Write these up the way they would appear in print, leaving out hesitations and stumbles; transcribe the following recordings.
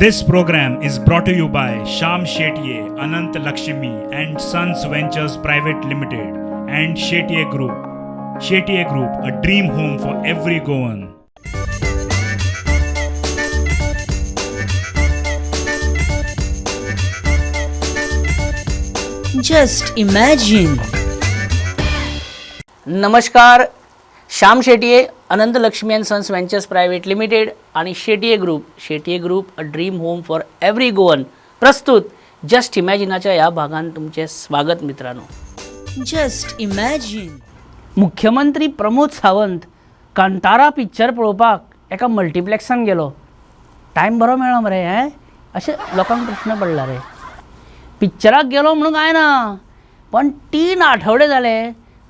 This program is brought to you by Sham Shetye, Anant Lakshmi and Sons Ventures Private Limited and Shetye Group. Shetye Group, a dream home for every Goan. Just imagine. नमस्कार. Shyam Shetye, Anant Lakshmi and sons ventures private limited आणि Shetye group a dream home for every Goan प्रस्तुत just इमॅजिनाच्या या भागात तुमचे स्वागत मित्रांनो. Just imagine. मुख्यमंत्री प्रमोद सावंत कांतारा पिक्चर पळोवपाक एका मल्टीप्लेक्सान गेलो. टायम बरो मेळ्ळो मरे हे अशें लोकांक प्रश्न पडला रे. पिक्चराक गेलो म्हणून काय ना, पण 3 आठवडे जाले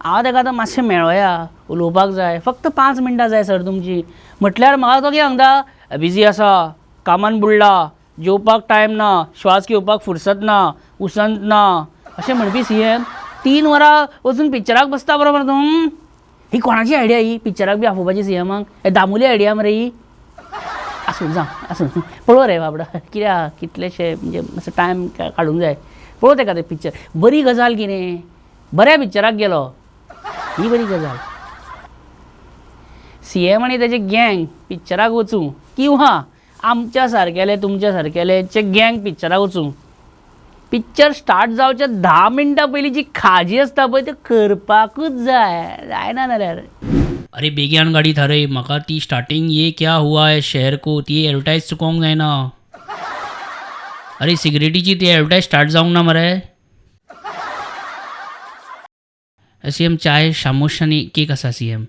हांव ताका आतां मातशें मेळोया, उलोवपाक जाय, फक्त 5 मिनटां जाय सर तुमची. म्हटल्यार म्हाका तो कितें सांगता, बिजी आसा, कामान बुडला, जेवपाक टायम ना, श्वास घेवपाक फुरसत ना, उसंत ना अशें म्हणपी CM 3 वरां वचून पिक्चराक बसता बरोबर तूं. ही कोणाची आयडिया ही पिक्चराक बी आफोवपाची CMाक? हे दामुली आयडिया मरे ही. आसूं पळोव रे बाबडा, कित्याक कितलेशे म्हणजे मातसो टायम काडूंक जाय. पळोव तेका तें पिक्चर. बरी गजाल कितें, बऱ्या पिक्चराक गेलो ही बरी गजाल. CM आनी तेजे गँग पिक्चराक वचूं किंवा आमच्या सारकेले तुमच्या सारकेलेचे गँग पिक्चराक वचूं, पिक्चर स्टार्ट जावच्या 10 मिनटां पयलीं जी खाजी आसता पळय ती करपाकूच जायना नाल्यार. अरे बेगीन गाडी थारय, म्हाका ती स्टार्टिंग ये क्या हुआ है शहर को ती एडवर्टायज चुकोवंक जायना. अरे सिगरेटीची ती एडवर्टायज स्टार्ट जावंक ना मरे. CM चाय शामोश आनी केक आसा CM.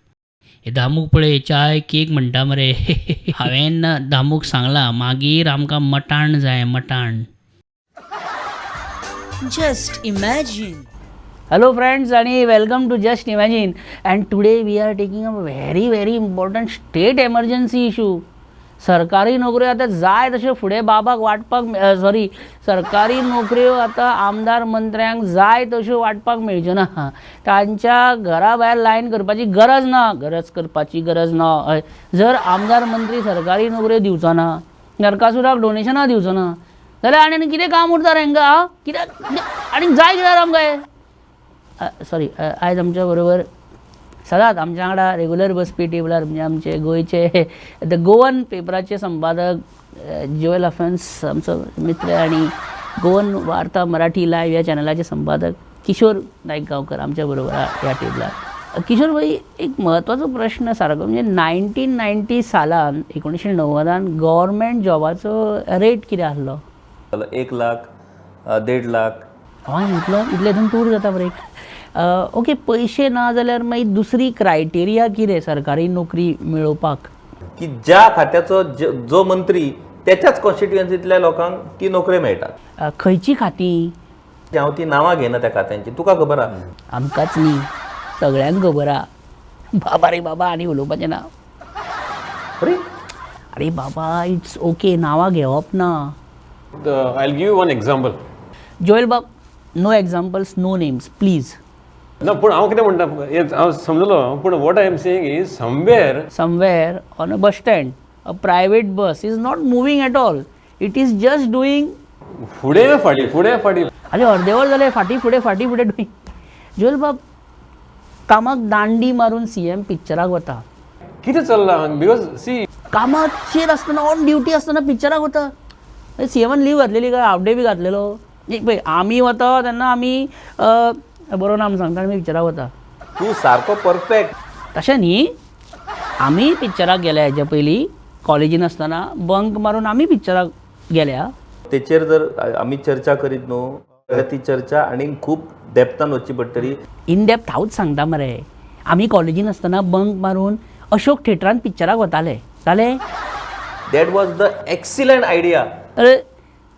हे दामूक पळय चाय केक म्हणटा मरे. हांवें दामूक सांगलां मागीर आमकां मटाण जाय मटाण. Just imagine. Hello friends and welcome to Just Imagine, and today we are taking a very important state emergency issue. सरकारी नोकऱ्यो आतां जाय तश्यो फुडें बाबाक वाटपाक सरकारी नोकऱ्यो आतां आमदार मंत्र्यांक जाय तश्यो वाटपाक मेळच्यो ना. तांच्या घरा भायर लायन करपाची गरज ना. जर आमदार मंत्री सरकारी नोकऱ्यो दिवचो ना, नरकासुराक डोनेशनां दिवचो ना, जाल्यार आनी कितें काम उरता रे हांकां? कित्याक आनी जाय कित्याक आमकां हे? आयज आमच्या बरोबर सदांच आमच्या वांगडा रेगुलर बसपी टेबलार म्हणजे आमचे गोंयचे द गोवन पेपराचे संपादक जोएल अफेन्स आमचो मित्र आणि गोवन वार्ता मराठी लायव्ह ह्या चॅनलाचे संपादक किशोर नायक गांवकर आमच्या बरोबर ह्या टेबलार. किशोर भाई, एक म्हत्वाचो प्रश्न सारको म्हणजे 1990 सालान 1990 गव्हर्मेंट जॉबाचो रेट कितें आसलो? 1 लाख, 1.5 लाख. हय इतले हितून टूर जाता बरें. ओके, पयशे ना जाल्यार मागीर दुसरी क्रायटेरिया कितें सरकारी नोकरी मेळोवपाक? की ज्या खात्याचो जो मंत्री त्याच्याच कॉन्स्टिट्युएन्सींतल्या लोकांक ती नोकरी मेळटात. खंयची खातीं? हांव ती नांवां घेयना त्या खात्यांची, तुका खबर आहा? आमकांच न्ही, सगळ्यांक खबर आहा. बाबा रे बाबा आनी उलोवपाचें ना. अरे बाबा, इट्स ओके, नांवां घेवप ना. I'll give you one example. Joel बाब, no examples, no names please. ना पूण हांव कितें म्हणटा हांव समजलो, पूण what I am saying is somewhere on a bus stand a private bus is not moving at all. It is just doing फुडें फाटी. अरे अर्देवर जाले फाटी फुडें डुईंग. जोएल बाब, कामाक दांडी मारून CM पिक्चराक वता. कितें चल्लां? बिकॉज सी कामाचेर आसतना ऑन ड्युटी आसतना पिक्चराक वता. CMन लीव घातलेली काय, हाफ डे बी घातलेलो? पळय आमी वता तेन्ना आमी बरो नाम सांगता आमी पिक्चराक वता. तू सारको परफेक्ट. तशें न्ही, आमी पिक्चराक गेल्या हेच्या पयलीं कॉलेजीन आसतना बंक मारून आमी पिक्चराक गेल्या. तेचेर जर आमी चर्चा करीत न्हू जाल्यार ती चर्चा आनीक खूब डेप्थान वचची पडटली. इन डेप्थ हांवूच सांगता मरे. आमी कॉलेजीन आसतना बंक मारून अशोक थिएटरान पिक्चराक वताले. That was the excellent idea. अरे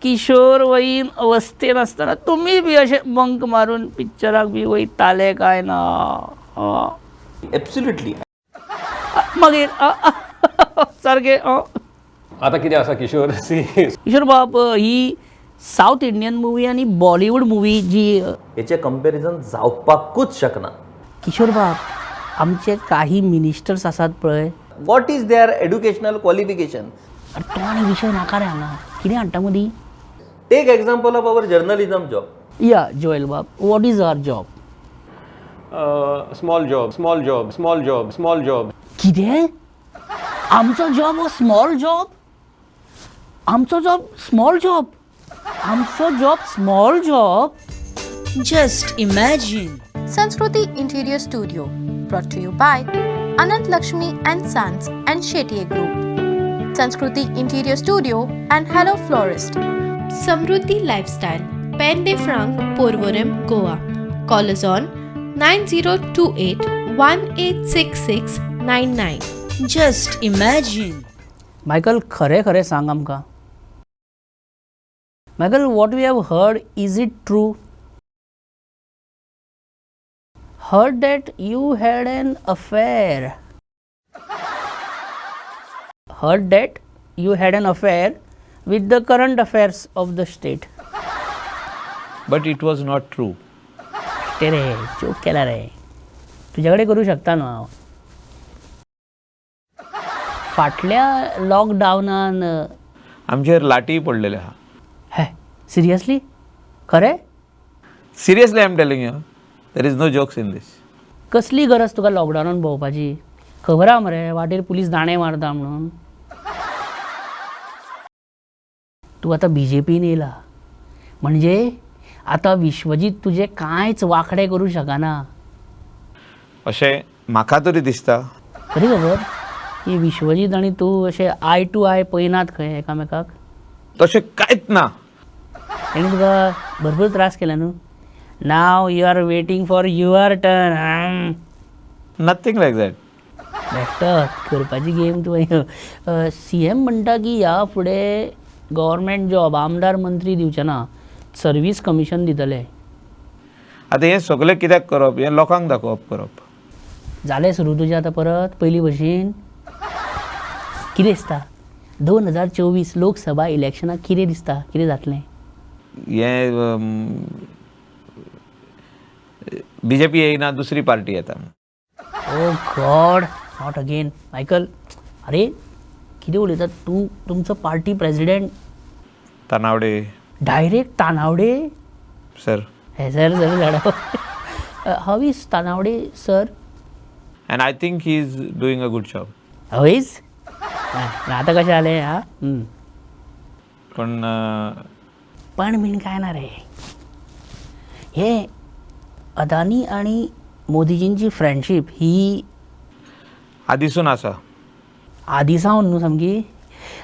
किशोर वयीन अवस्थेन आसतना तुमी बी अशें बंक मारून पिक्चराक बी वयताले काय ना? एब्सोल्युटली. मागीर सारकें आतां कितें आसा किशोर, सी किशोर बाब, ही साऊथ इंडियन मुवी आणि बॉलिवूड मुवी जी हेचे कंपॅरिझन जावपाकूच शकना. किशोर बाब, आमचे काही मिनिस्टर्स आसात पळय, what is their educational qualification? अरे तो आनी विशय नाका रे हांगा कितें हाडटा मदीं take example of our journalism job. या जोएल बाब what is our job Small job, small job, small job, small job. कितें आमचो जॉब हो स्मॉल जॉब आमचो जॉब स्मॉल जॉब आमचो job small job Just imagine. Sanskriti Interior Studio, brought to you by Anant Lakshmi and Sons and Shetye Group. Sanskriti Interior Studio and Hello Florist. Samruddhi Lifestyle, Pen de Franc, Porvorim, Goa. Call us on 9028 186699. Just imagine. Michael खरें खरें सांग आमकां Michael what we have heard is it true heard that you had an affair. Heard that you had an affair with the current affairs of the state. But it was not true. ते रे चूक केला रे तुझ्याकडे करू शकता ना हांव फाटल्या लॉकडावनान आमचेर लाटी पडलेले आहा. हे सिरियसली खरें Seriously, I am telling you, there is no jokes in this. कसली गरज तुका लॉकडावनान भोंवपाची खबर आहा मरे वाटेर पुलीस दाणे मारता म्हणून तूं आतां BJPन येयला म्हणजे आतां विश्वजीत तुजें कांयच वांकडे करूं शकना अशें म्हाका तरी दिसता. खरी खबर की विश्वजीत आनी तूं अशें आय टू आय पळयनात खंय एकामेकाक तशें कांयच ना. तेणी तुका भरपूर त्रास केला न्हू now you are waiting for your turn nothing like that. बेश्टो करपाची गेम तुवें CM म्हणटा की ह्या फुडें गव्हर्मेंट जॉब आमदार मंत्री दिवचे ना सर्वीस कमिशन दितले आतां हें सगळें कित्याक करप हें लोकांक दाखोवप करप. जालें सुरू तुजें आतां परत पयलीं भशेन कितें दिसता 2024 लोकसभा इलेक्शनाक कितें दिसता कितें जातलें हें BJP येयना दुसरी पार्टी येता. Oh God not again Michael अरे कितें उलयता तूं तुमचो party president Tanavade direct Tanavade sir हे सर सर झाडा how is Tanavade sir and I think he is doing a good job. How is आतां कशें जालें हा पण पण बीन काय ना रे हे अदानी आणि मोदीजींची फ्रेंडशीप ही आदीसून आसा. आदी सावन न्हू सामकी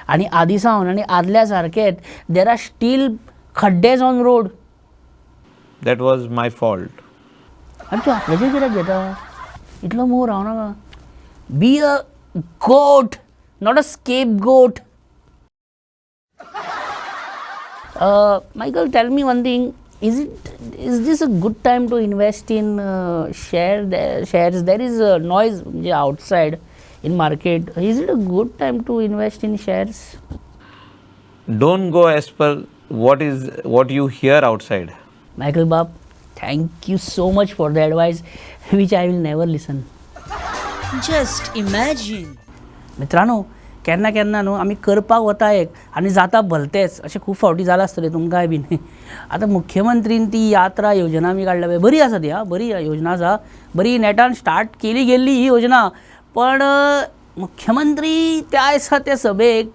आनी आदी सावन आनी आदल्या सारकेच देर आर स्टील खड्डेज on road. That was my fault. आनी तूं आपल्याचेर कित्याक घेता इतलो मोह रावनाका बी अ गोट नॉट अ स्केप गोट. Michael, tell me one thing. Is this a good time to invest in shares? There is a noise outside in market. Is it a good time to invest in shares? Don't go as per what you hear outside. Michael Bab, thank you so much for the advice, which I will never listen. Just imagine. मित्रांनो केन्ना केन्ना न्हू आमी करपाक वता एक आनी जाता भलतेच अशें खूब फावटी जालां आसतलें तुमकांय बीन. आतां मुख्यमंत्रीन ती यात्रा योजना आमी काडल्या पळय बरी आसा ती बरी योजना आसा बरी नेटान स्टार्ट केली गेल्ली ही योजना पण मुख्यमंत्री त्या दिसा ते सभेक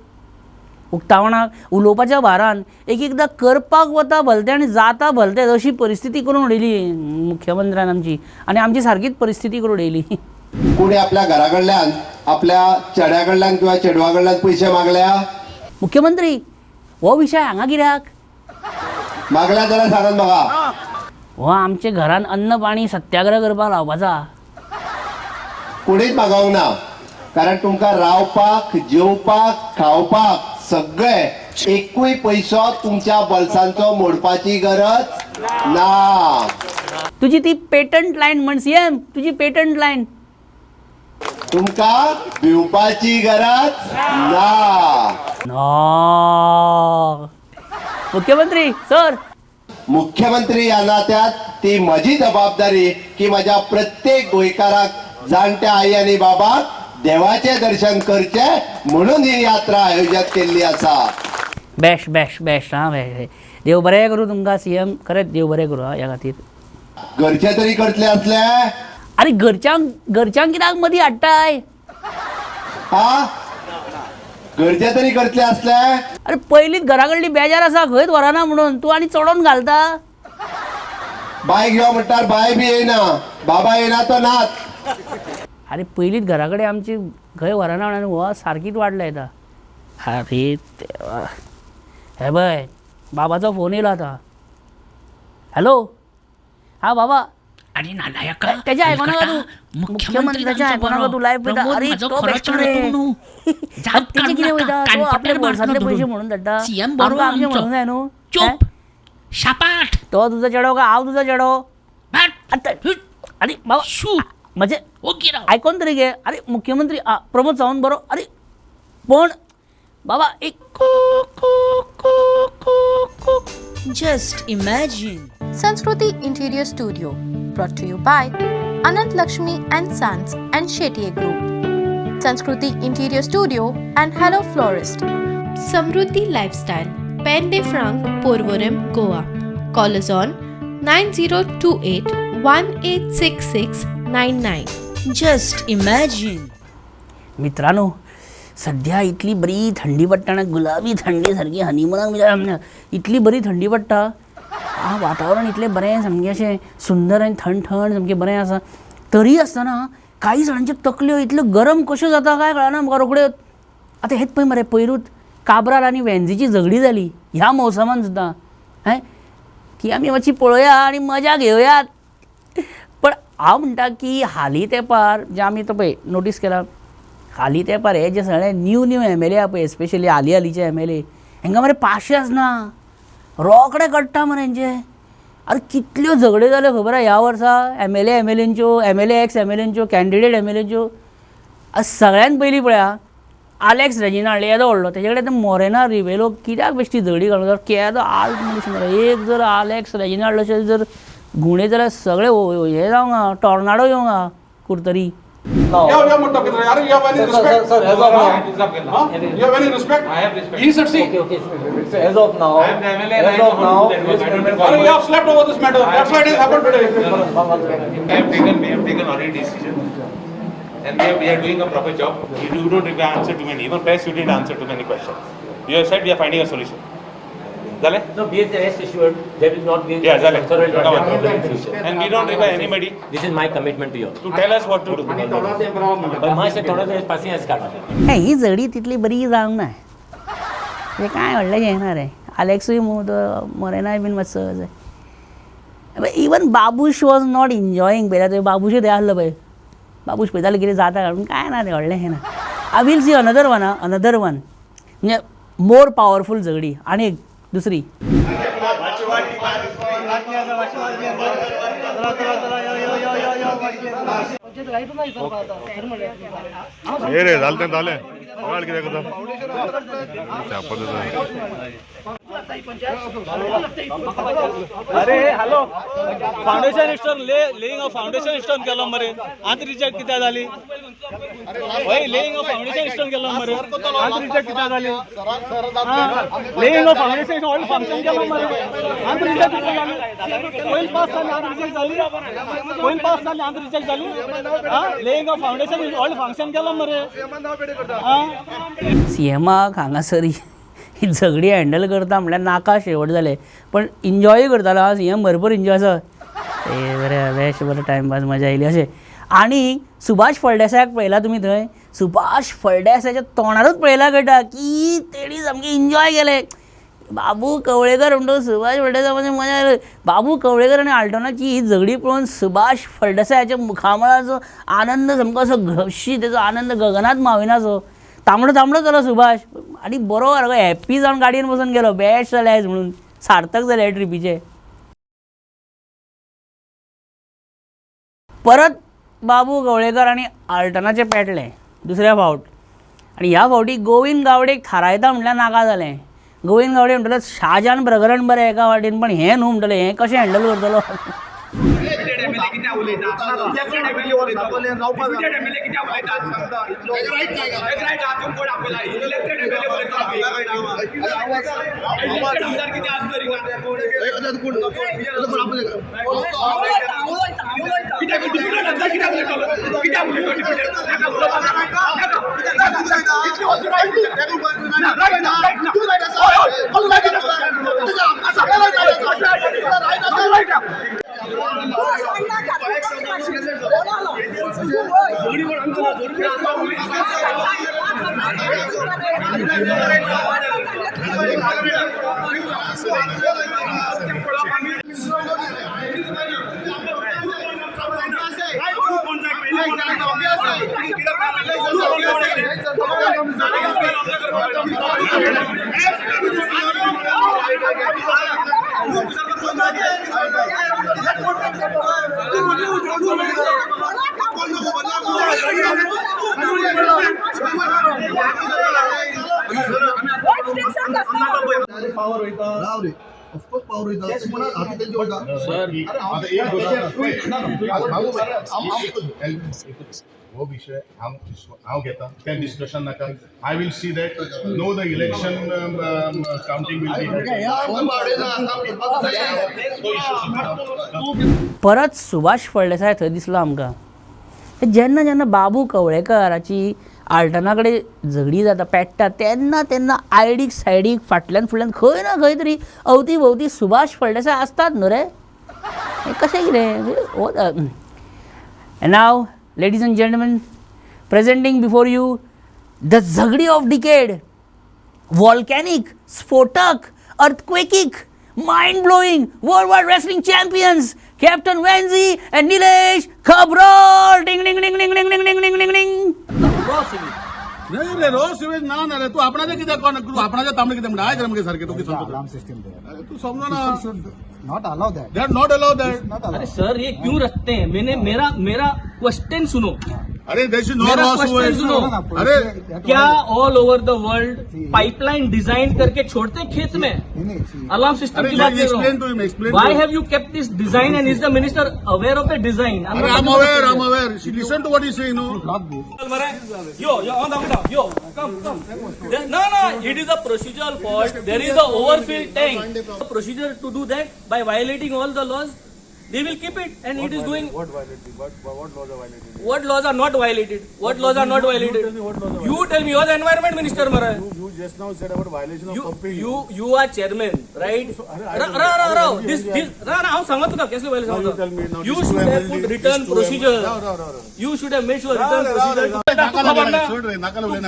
उक्तावणाक उलोवपाच्या भारान एकदां करपाक वता भलतें आनी जाता भलतेंच अशी परिस्थिती करून उडयली मुख्यमंत्र्यान आनी आमची सारकीच परिस्थिती करून उडयली. कोणी आपल्या घराकडल्यान आपल्या चेड्याकडल्यान किंवा चेडवाकडल्यान पयशे मागल्या मुख्यमंत्री हो विशय हांगा कित्याक मागल्या जाल्यार सांगात म्हाका हो आमच्या घरान अन्न पाणी सत्याग्रह करपाक लावपाचा कोणीच मागोवंक ना कारण तुमकां रावपाक जेवपाक खावपाक सगळे एकूय पयसो तुमच्या बॉल्सांचो मोडपाची गरज ना. तुझी ती पेटंट लायन म्हण CM तुझी पेटंट लायन तुमकां भिवपाची गरज ना. मुख्यमंत्री सर मुख्यमंत्री ह्या नात्यात ती म्हजी जबाबदारी की माझ्या प्रत्येक गोंयकाराक जाणट्या आई आणि बाबाक देवाचे दर्शन करचे म्हणून ही यात्रा आयोजित केल्ली आसा. बेस्ट बेस्ट बेस्ट हां बेस्ट. देव बरें करूं तुमकां CM, खरेंच देव बरें करूं हां ह्या खातीर. घरचे तरी करतले असले अरे घरच्यांक कित्याक मदीं हाडटाय? हा घरचे तरी करतले असले. अरे पयलींच घरा कडली बेजार आसा खंयच व्हरना म्हणून तूं आनी चडोवन घालता. बाय घेवा म्हणल्यार बाय बी येयना, बाबा येयना तो नाच. अरे पयलींच घरा कडेन आमची खंय व्हरना म्हणून हो सारकीच वाडला येता. अरे देवा. हे पळय बाबाचो फोन येयलो आतां. हॅलो हा बाबा. अरे नालायक त्याच्या आयकोना का तू? मुख्यमंत्र्याच्या आयकोना का तू लाईव्ह पळयता? अरे तो बेस्ट रे. तेचे कितें वयता? तो आपल्या वर्सांतले पयशे म्हणून धाडटा. आमकां आमचें म्हणूंक जाय न्हू. चुप शापाट. तो तुजो चेडो का हांव तुजो चेडो? अरे बाबा म्हणजे आयकोन तरी घे. अरे मुख्यमंत्री प्रमोद सावंत बरो. अरे पण बाबा एक Just imagine. Sanskriti Interior Studio, brought to you by Anant Lakshmi and Sons and Shetye Group. Sanskriti Interior Studio and Hello Florist. Samruddhi Lifestyle, Pen de Franc, Porvorim, Goa. Call us on 9028 186699. Just imagine. मित्रांनो सध्या इतली बरी थंडी पडटा ना, गुलाबी थंडी सारकी हनीमुनाक इतली बरी थंडी पडटा. वातावरण इतलें बरें सामकें अशें सुंदर आनी थंड थंड सामकें बरें आसा. तरी आसतना कांय जाणांच्यो तकल्यो इतल्यो गरम कश्यो जाता काय कळना म्हाका रोखड्यो. आतां हेच पळय मरे पयरूच काब्राल आनी वेंझीची झगडी जाली ह्या मौसमान सुद्दां. हें ती आमी मातशी पळोवया आनी मजा घेवयात. पण हांव म्हणटा की हालीं तेंपार जें आमी तो पळय नोटीस केलां, हालीं तेंपार हे जे सगळे न्यू MLA आहा पळय, स्पेशली हालींचे MLA, हांकां मरे पाशेंच ना. रोकडे कट्टा मरे हेंचे. अरे कितल्यो झगड्यो जाल्यो खबर आहा ह्या वर्सा MLAंच्यो, एक्स MLAंच्यो, कॅन्डिडेट MLAंच्यो. सगळ्यान पयलीं पळया आलेक्स रेजिनाल्ड येदो व्हडलो, तेजे कडेन मोरेना रिवेलो कित्याक बेश्टी झगडी घालून केदो आल्ट मनीस मरे. एक जर आलेक्स रेजिनाल्ड अशें जर घुंवळे जाल्यार सगळे हे जावंक टॉर्नाडो येवंक कुर्तरी. You have any respect? Sir, as of now, you have any respect? I have respect. He said, see. Okay. So as of now, you have slept over this matter. That's why it has happened today. we have taken already decision, and we are doing a proper job. You don't require answer to many. Even press, you didn't answer to many questions. You have said we are finding a solution. No, BS assured there will not be. Yeah, and we don't require anybody. This is my commitment to you. To tell us what to do. But माझ्या थोडा दिवस passing असं काढणार. ही झगडी तितली बरी जावंक ना. हे काय व्हडलें येणार रे. आलेक्सूय मोरेनाय बीन मातसो. Even Babush was not enjoying. पळयता थंय बाबूशूय थंय आसलो पळय. बाबूश पळयतालो कितें जाता काडून काय ना रे व्हडलें हें ना. I will see another one म्हणजे मोर पॉवरफूल झगडी. आनी एक दुसरी रे झाले किती अरे hello foundation stone laying of foundation stone केलो मरे आंत रिजेक्ट कित्याक जाली. लेईंग ऑफ फाउंडेशन स्टोन केलो मरे आंत रिजेक्ट कित्याक जाली. Laying of foundation all function केलो मरे आंत रिजेक्ट कित्याक जाली. पयली पास जाली आंत रिजेक्ट जाली. आंत रिजेक्ट जाली. Laying of foundation all function केलो मरे. CMाक हांगासर ही झगडी हँडल करता म्हळ्यार नाका शेवट जाले. पण एन्जॉय करतालो हांव. CM भरपूर एन्जॉय आसा. बरें बेस्ट बरें टायमपास मजा येयली अशें. आनी सुभाष फळदेसायाक पळयला तुमी थंय. सुभाष फळदेसायाच्या तोंडारूच पळयला कळटा की तेणी सामकी एन्जॉय केले. बाबू कवळेकर म्हणटो सुभाष फळदेसाय म्हणजे मजा येयली. बाबू कवळेकर आनी आल्टोनाची ही झगडी पळोवन सुभाष फळदेसायाच्या मुखामळाचो आनंद सामको असो घशी, तेजो आनंद गगनात माविनाचो. तांबडो जालो सुभाष आनी बरो हॅप्पी जावन गाडयेन बसून गेलो. बेस्ट जालें आयज म्हणून. सार्थक जालें ह्या ट्रिपीचे. परत बाबू कवळेकर आनी आल्टनाचे पेटले दुसऱ्या फावट. आनी ह्या फावटी गोविंद गावडेक थारायता म्हटल्यार नाका जालें. गोविंद गावडे म्हणटलो शाहजान प्रकरण बरें एका वाटेन, पण हें न्हू म्हणटलें हें कशें हँडल करतलो. कित्याक उलयता इलेक्टेड एमएलए उलयता डिप्युटेड एमएलए कित्याक उलयता रायट हातून कोण आपयला इलेक्टेड एमएलए उलयता इलेक्टेड आमदार कित्याक आसलो रिंगा कित्याक डिप्युटेड आमदार कित्याक उलयता कित्याक उलयता डिप्युटेड वो विषय हांव घेता त्या डिस्कशन नाका I will see that know the election counting will be परत सुभाष फळदेसाय थंय दिसलो आमकां जेन्ना जेन्ना बाबू कवळेकराची आल्टना कडेन झगडी जाता पेट्टा तेन्ना तेन्ना आयडीक सायडीक फाटल्यान फुडल्यान खंय ना खंय तरी अवती भोवती सुभाष फळदेसाय आसतात न्हू रे कशें कितें नाव ladies and gentlemen, presenting before you the Zagdi of Decade, volcanic, Spotak, earthquakic, mind-blowing, worldwide wrestling champions, Captain Wenzi and Nilesh Cabral. Ding ding ding ding ding ding ding ding ding ding. नाही रे row sewage ना ना रे तू आपणाचे कित्याक कोण तू आपणाचे तांबडे कित्याक म्हणटा आयक रे मगे सारखे तू कितें सांगता सिस्टम तू समझो ना not allow that they are not allow that अरे सर ये क्यों रखते हैं मैंने मेरा क्वेश्चन सुनो अरे देश नो मेरा क्वेश्चन सुनो अरे क्या all over the world pipeline design करके छोड़ते हैं खेत में अलार्म सिस्टम की बात कर रहा हूं why have you kept this design and is the minister aware of the design I am aware listen to what he saying no yo on the yo come no it is a procedural fault there is a overfill tank procedure to do that by violating all the laws they will keep it and it is doing what laws are not violated what laws are not violated you tell me you are the environment minister mara you just now said about violation of pumping you are chairman right this how सांगतो का कैसे violation होता you should have put return procedure you should have made sure return procedure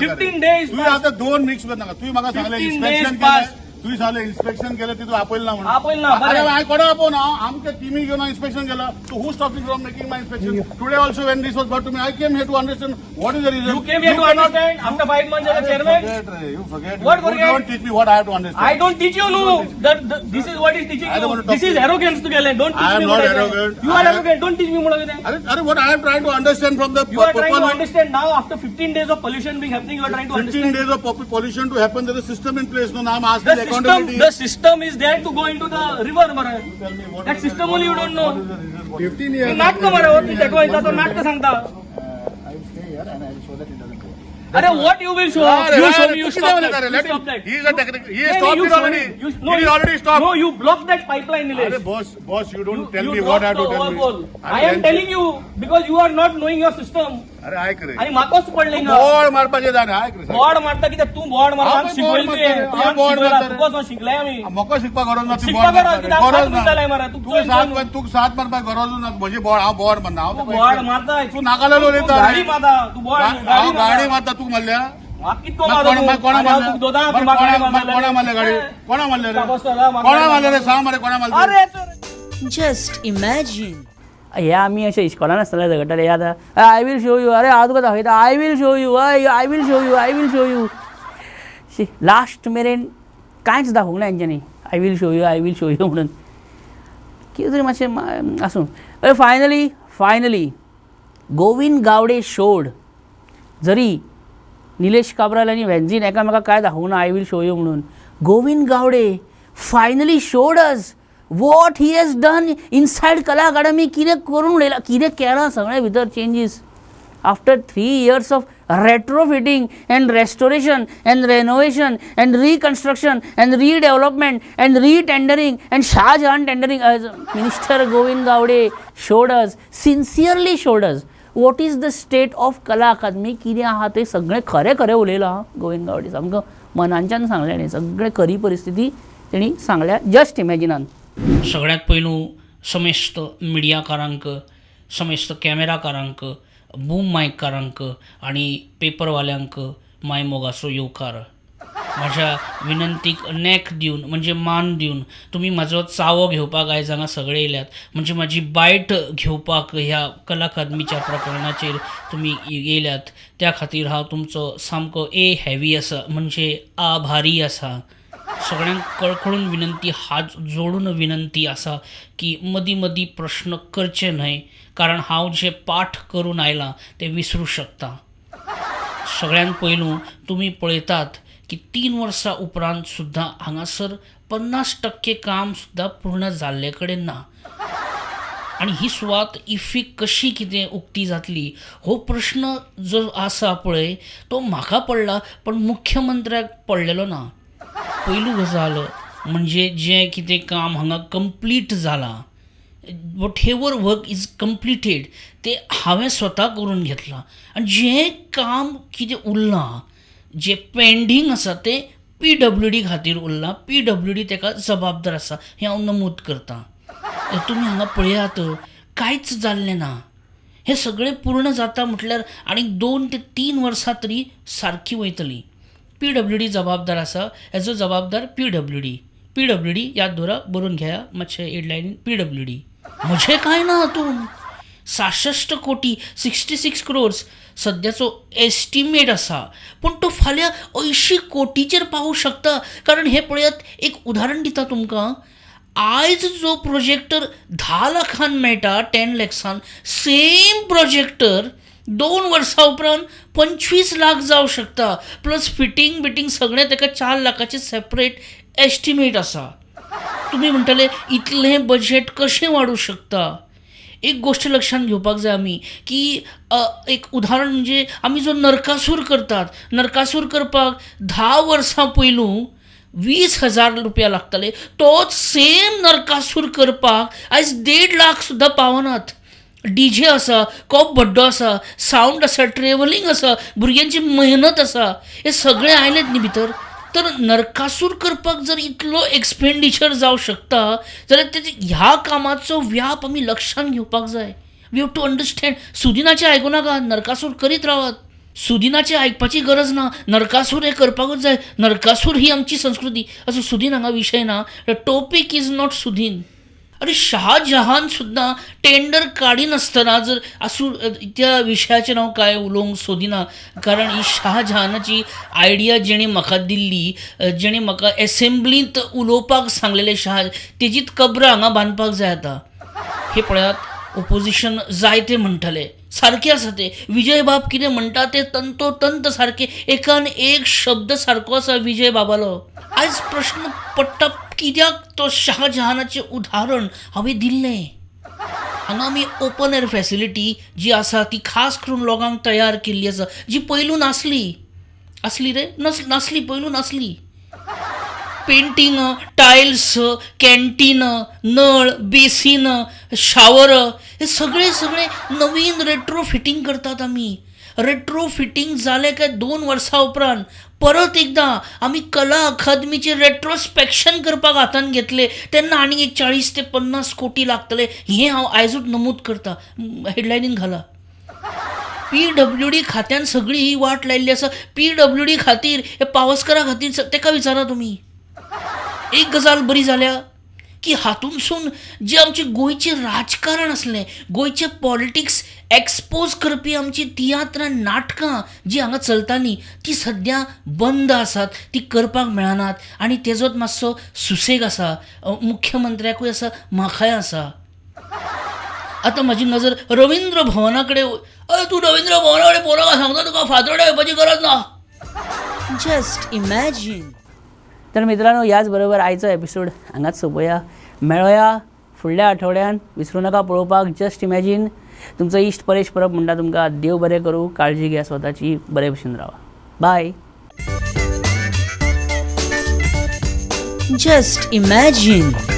15 days तू आता दोन mix कर नका तू म्हाका सांगले इन्स्पेक्शन केले तू सांगले इन्स्पेक्शन केले तू आपयला ना म्हणून आपयला ना अरे हांव कोणा आपोवन आमच्या टीमी घेवन इन्स्पेक्शन केला so who stopping from making my inspection today also when this was brought to me I came here to understand what is the reason you came here to understand after 5 months as a chairman you forget what forget don't teach me what I have to understand I don't teach you no that this is what is teaching you this is arrogance to get don't teach me I am not arrogant you are arrogant don't teach me what are what I am trying to understand from the you are trying to understand now after 15 days of pollution being happening you are trying to understand 15 days of pollution to happen there is a system in place no now I'm asking accountability the system is there to go into the river mara that system only you don't know 15 years नाटक मरा होत दाखवायचा तो नाटक सांगता अरे what you will show you show me you stop that he is a technical he is stopped it already he is already stopped no you block that pipeline Nilesh अरे boss you don't tell me what I have to tell me I am telling you because you are not knowing your system अरे ऐक रे आणि माकोच पडले ना bond मारपाचे जाणे ऐक रे bond मारता कित्याक तू बॉड मारता शिकवल तुवें बॉड मारता तुकोच शिकलाय आमी म्हाका शिकपाक गरज ना शिकपाक गरज ना तू साथ मारपाक गरज ना म्हजे बॉड हांव बॉड मारना हांव बॉड मारता तू नाकालेलो उलयता गाडी मारता तू बॉड गाडी मारता तू म्हणल्या कितको मारता कोणा मारले गाडी कोणा मारले रे सांग मरे कोणा मारले Just imagine. हे आमी अशें इस्कॉलान आसताले झगडटाले आतां आय वील शो यू अरे हांव तुका दाखयता I will show you I will show you I will show you last मेरेन कांयच दाखोवंक ना हेंच्यांनी आय वील शो यू म्हणून कितें तरी मातशें आसूं फायनली गोविंद गावडे शोड जरी निलेश काब्राल आनी वेन्झीन एकामेकाक काय दाखोवंक ना आय वील शो यू म्हणून Govind Gawade finally showed us what he has done inside Kala academy कितें करून उडयलां कितें केलां सगळें भितर changes after 3 years of retrofitting and restoration and renovation and reconstruction and redevelopment and retendering and Shah Jahan tendering. Minister Govind Gowde showed us, sincerely showed us what is the state of Kala Akademi. कितें आहा तें सगळें खरें खरें उलयलां हां गोविंद गावडे सामको मनांच्यान सांगलें न्ही सगळें खरी परिस्थिती तेणी सांगल्या जस्ट इमॅजिनान. सगळ्यात पयलू समेस्त मिडियाकारांक समेस्त कॅमेराकारांक बूम मायकारांक आणि पेपरवाल्यांक माय मोगाचो येवकार. माझ्या विनंतीक नेक दिवन म्हणजे मान दिवन तुम्ही म्हाजो चावो घेवपाक आयज हांगा सगळे येयल्यात म्हणजे म्हाजी बायट घेवपाक ह्या कला अकादमीच्या प्रकरणाचेर तुमी येयल्यात त्या खातीर हांव तुमचो सामको हॅवी आसा म्हणजे आभारी आसा. सगळ्यांक कळकळून विनंती हात जोडून विनंती आसा की मदीं मदीं प्रश्न करचे न्हय कारण हांव जे पाठ करून आयलां ते विसरूं शकता. सगळ्यान पयलू तुमी पळयतात की 3 वर्सां उपरांत सुद्दां हांगासर 50% काम सुद्दां पूर्ण जाल्ले कडेन ना. आणि ही सुवात इफीक कशी कितें उक्ती जातली हो प्रश्न जो आसा पळय तो म्हाका पडला पण मुख्यमंत्र्याक पडलेलो ना. पयलू गजाल म्हणजे जें कितें काम हांगा कंप्लीट जालां what ever work is completed ते हांवें स्वता करून घेतलां आनी जें काम कितें उरलां जें पेंडींग आसा तें PWD खातीर उरलां. PWD ताका जबाबदार आसा हें हांव नमूद करतां. तुमी हांगा पळयात कांयच जाल्लें ना. हें सगळें पूर्ण जाता म्हटल्यार आनीक 2 ते 3 वर्सां तरी सारकी वयतलीं. PWD जबाबदार आसा हेजो जबाबदार PWD याद दवरा बरोवन घेया मातशें हेडलायनीन PWD. म्हजें कांय ना हातून 66 कोटी 66 crores सद्याचो एस्टिमेट आसा पूण तो फाल्यां 80 कोटीचेर पावूंक शकता. कारण हे पळयात एक उदाहरण दिता तुमकां. आयज जो प्रोजेक्टर 10 लाखान मेळटा 10 lakhsan सेम प्रोजेक्टर 2 वर्सां उपरांत 25 लाख जावं शकता प्लस फिटींग बिटींग सगळें ताका 4 लाखाचें सेपरेट एस्टिमेट आसा. तुमी म्हणटले इतलें बजेट कशें वाडूं शकता. एक गोश्ट लक्षात घेवपाक जाय आमी की एक उदाहरण म्हणजे आमी जो नरकासूर करतात नरकासूर करपाक 10 वर्सां पयलू 20,000 रुपया लागताले. तोच सेम नरकासूर करपाक आयज 1.5 लाख सुद्दां पावनात. DJ आसा खूब बड्डो आसा सावंड आसा ट्रेवलिंग आसा भुरग्यांची मेहनत आसा हे सगळें आयलेत न्ही भितर. तर नरकासूर करपाक जर इतलो एक्सपेंडिचर जावं शकता जाल्यार ह्या कामाचो व्याप आमी लक्षांत घेवपाक जाय. We have to understand. सुदिनाचें आयकूं नाका नरकासूर करीत रावात. सुदिनाचें आयकपाची गरज ना. नरकासूर हें करपाकूच जाय. नरकासूर ही आमची संस्कृती. असो सुदीन हांगा विशय ना. Topic is not Sudin. अरे शाहजहान सुद्दां टेंडर काडिनासतना जर आसूं त्या विशयाचेर हांव कांय उलोवंक सोदिना कारण ही शाहजहानाची आयडिया जेणे म्हाका दिल्ली जेणे म्हाका एसेंब्लींत उलोवपाक सांगलेले तेजीच कब्र हांगा बांदपाक जाय आतां. हे पळयात ओपोजिशन जायते म्हणटाले सारकें आसा ते. विजय बाब कितें म्हणटा तें तंतोतंत सारकें एकान एक शब्द सारको आसा विजय बाबालो. आयज प्रश्न पडटा कित्याक तो शाहजहानाचें उदाहरण हांवें दिल्लें. हांगा आमी ओपन एअर फॅसिलिटी जी आसा ती खास करून लोकांक तयार केल्ली आसा जी पयलू नासली रे नासली पयलू नासली. पेंटींग टायल्स कॅन्टीन नळ बेसीन शावर हे सगळे नवीन रेट्रो फिटींग करतात आमी. रेट्रो फिटींग जालें काय 2 वर्सां उपरांत परत एकदां आमी कला अकादमीचें रेट्रोस्पेक्शन करपाक हातान घेतले तेन्ना आनीक एक 40 ते 50 कोटी लागतले. हें हांव आयजूच नमूद करता. हेडलायनीन घाला. PWD खात्यान सगळी ही वाट लायिल्ली आसा. PWD खातीर हे पावसकरा खातीर तेका विचारा तुमी. एक गजाल बरी जाल्या की हातूंतसून जे आमचें गोंयचें राजकारण आसलें गोंयचें पॉलिटिक्स एक्सपोज करपी आमची तियात्रां नाटकां जी हांगा चलतालीं ती सद्या बंद आसात. ती करपाक मेळनात आनी तेजोच मातसो सुसेग आसा. मुख्यमंत्र्याकूय आसा म्हाकाय आसा. आतां म्हाजी नजर रवींद्र भवना कडेन. तूं रवींद्र भवना कडेन पोरगा सांगता तुका फातोड्या येवपाची गरज ना. Just imagine. तर मित्रांनो याच बरोबर आयचो एपिसोड हांगाच सोंपया. मेळया फुडल्या आठवड्यान. विसरू नका पळोवपाक जस्ट इमॅजिन. तुमचो इश्ट परेश परब म्हणटा तुमकां देव बरें करूं. काळजी घ्या स्वताची. बरे भशेन रावा. बाय. Just imagine.